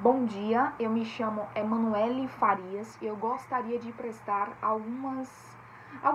Bom dia, eu me chamo Emanuele Farias e eu gostaria de prestar alguns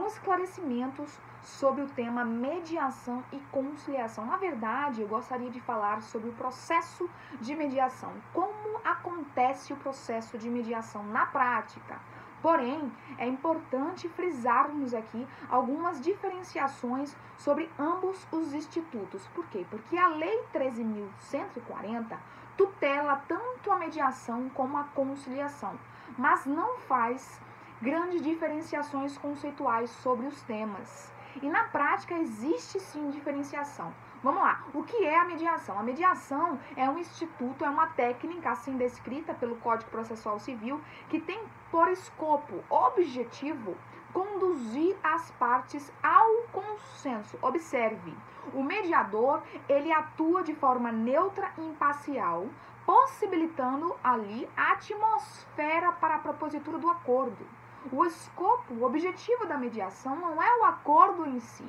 esclarecimentos sobre o tema mediação e conciliação. Na verdade, eu gostaria de falar sobre o processo de mediação, como acontece o processo de mediação na prática. Porém, é importante frisarmos aqui algumas diferenciações sobre ambos os institutos. Por quê? Porque a Lei 13.140 tutela tanto a mediação como a conciliação, mas não faz grandes diferenciações conceituais sobre os temas. E na prática existe sim diferenciação. Vamos lá, o que é a mediação? A mediação é um instituto, é uma técnica assim descrita pelo Código Processual Civil que tem por escopo objetivo conduzir as partes ao consenso. Observe, o mediador, ele atua de forma neutra e imparcial, possibilitando ali a atmosfera para a propositura do acordo. O escopo, o objetivo da mediação não é o acordo em si,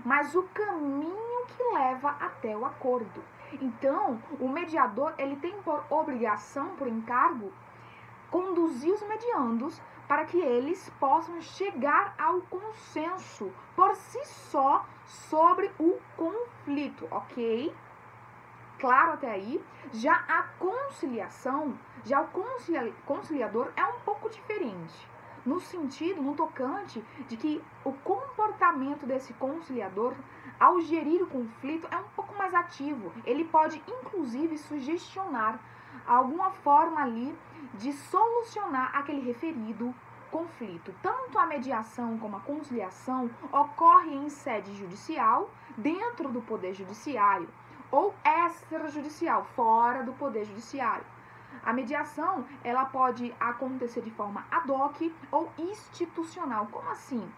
mas o caminho que leva até o acordo. Então, o mediador, ele tem por obrigação, por encargo, conduzir os mediandos para que eles possam chegar ao consenso por si só sobre o conflito, ok? Claro até aí. Já a conciliação, já o conciliador é um pouco diferente, no sentido, no tocante, de que o comportamento desse conciliador, ao gerir o conflito, é um pouco mais ativo. Ele pode, inclusive, sugestionar alguma forma ali de solucionar aquele referido conflito. Tanto a mediação como a conciliação ocorre em sede judicial, dentro do Poder Judiciário, ou extrajudicial, fora do Poder Judiciário. A mediação, ela pode acontecer de forma ad hoc ou institucional. Como assim?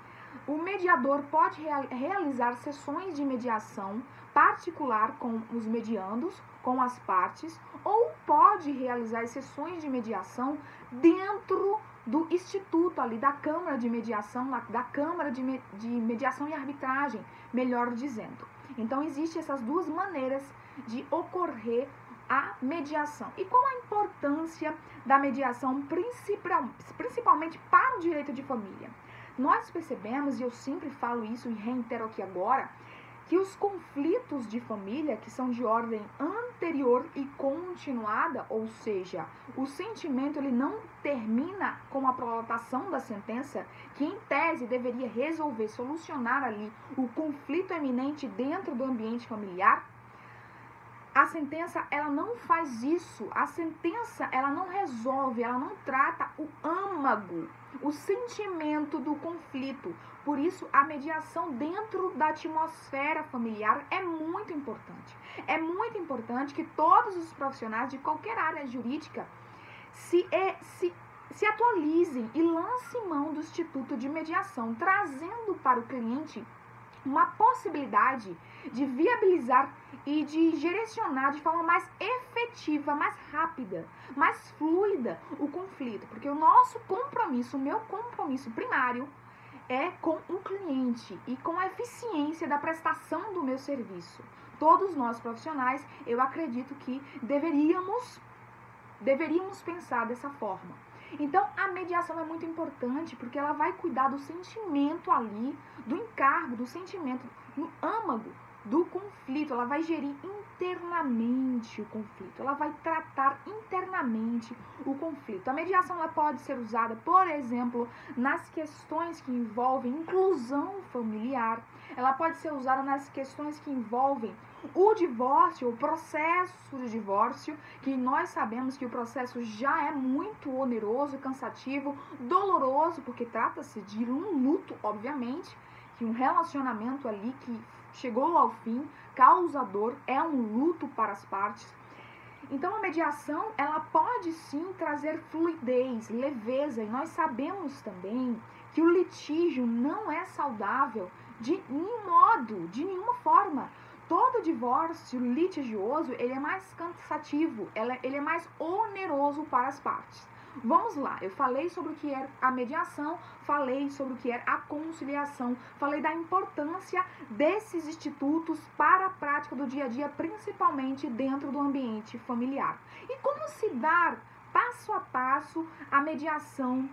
O mediador pode realizar sessões de mediação particular com os mediandos, com as partes, ou pode realizar sessões de mediação dentro do instituto ali, da Câmara de Mediação, da Câmara de Mediação e Arbitragem, melhor dizendo. Então, existem essas duas maneiras de ocorrer a mediação. E qual a importância da mediação, principalmente para o direito de família? Nós percebemos, e eu sempre falo isso e reitero aqui agora, que os conflitos de família, que são de ordem anterior e continuada, ou seja, o sentimento ele não termina com a prolongação da sentença, que em tese deveria resolver, solucionar ali o conflito eminente dentro do ambiente familiar. A sentença, ela não faz isso. A sentença, ela não resolve, ela não trata o âmago, o sentimento do conflito. Por isso, a mediação dentro da atmosfera familiar é muito importante. É muito importante que todos os profissionais de qualquer área jurídica se atualizem e lancem mão do instituto de mediação, trazendo para o cliente uma possibilidade de viabilizar e de direcionar de forma mais efetiva, mais rápida, mais fluida o conflito. Porque o nosso compromisso, o meu compromisso primário é com o cliente e com a eficiência da prestação do meu serviço. Todos nós profissionais, eu acredito que deveríamos pensar dessa forma. Então, a mediação é muito importante porque ela vai cuidar do sentimento ali, do encargo, do sentimento, no âmago do conflito. Ela vai gerir internamente o conflito, ela vai tratar internamente o conflito. A mediação ela pode ser usada, por exemplo, nas questões que envolvem inclusão familiar. Ela pode ser usada nas questões que envolvem o divórcio, o processo de divórcio, que nós sabemos que o processo já é muito oneroso, cansativo, doloroso, porque trata-se de um luto, obviamente, que um relacionamento ali que chegou ao fim, causador, é um luto para as partes. Então, a mediação, ela pode sim trazer fluidez, leveza, e nós sabemos também que o litígio não é saudável de nenhum modo, de nenhuma forma. Todo divórcio litigioso, ele é mais cansativo, ele é mais oneroso para as partes. vamos lá. Eu falei sobre o que é a mediação, falei sobre o que é a conciliação, falei da importância desses institutos para a prática do dia a dia, principalmente dentro do ambiente familiar. E como se dar passo a passo a mediação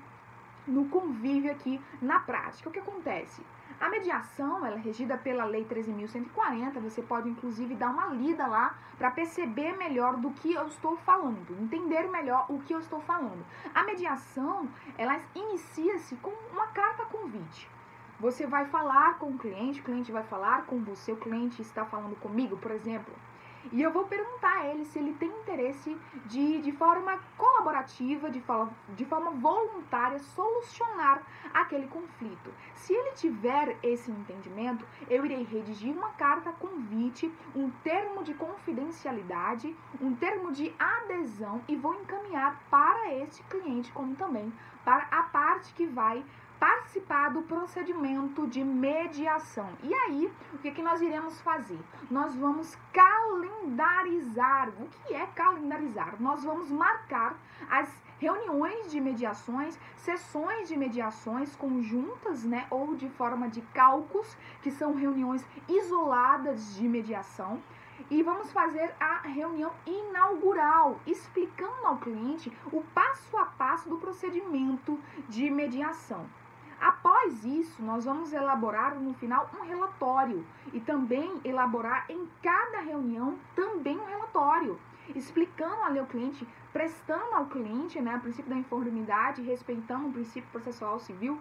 no convívio aqui na prática. O que acontece? A mediação, ela é regida pela Lei 13.140, você pode inclusive dar uma lida lá para perceber melhor do que eu estou falando, entender melhor o que eu estou falando. A mediação, ela inicia-se com uma carta convite. Você vai falar com o cliente vai falar com você, o cliente está falando comigo, por exemplo. E eu vou perguntar a ele se ele tem interesse de forma colaborativa, de forma voluntária, solucionar aquele conflito. Se ele tiver esse entendimento, eu irei redigir uma carta convite, um termo de confidencialidade, um termo de adesão e vou encaminhar para esse cliente, como também para a parte que vai participar do procedimento de mediação. E aí, o que nós iremos fazer? Nós vamos calendarizar. O que é calendarizar? Nós vamos marcar as reuniões de mediações, sessões de mediações conjuntas, né, ou de forma de caucus, que são reuniões isoladas de mediação. E vamos fazer a reunião inaugural, explicando ao cliente o passo a passo do procedimento de mediação. Após isso, nós vamos elaborar no final um relatório e também elaborar em cada reunião também um relatório, explicando ali ao cliente, prestando ao cliente, né, o princípio da informidade, respeitando o princípio processual civil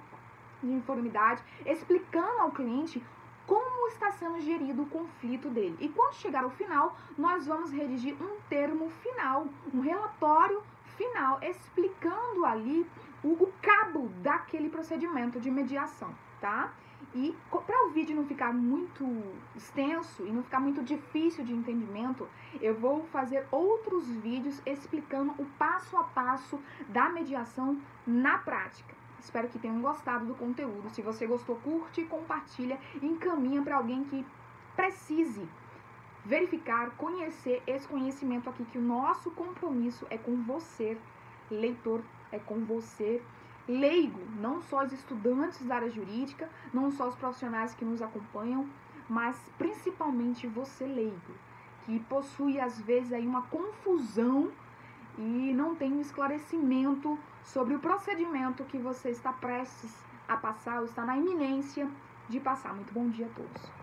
de informidade, explicando ao cliente como está sendo gerido o conflito dele. E quando chegar ao final, nós vamos redigir um termo final, um relatório final, explicando ali o cabo daquele procedimento de mediação, tá? E para o vídeo não ficar muito extenso e não ficar muito difícil de entendimento, eu vou fazer outros vídeos explicando o passo a passo da mediação na prática. Espero que tenham gostado do conteúdo. Se você gostou, curte, compartilha, encaminha para alguém que precise verificar, conhecer esse conhecimento aqui, que o nosso compromisso é com você, leitor, é com você, leigo, não só os estudantes da área jurídica, não só os profissionais que nos acompanham, mas principalmente você, leigo, que possui às vezes aí uma confusão e não tem um esclarecimento sobre o procedimento que você está prestes a passar ou está na iminência de passar. Muito bom dia a todos.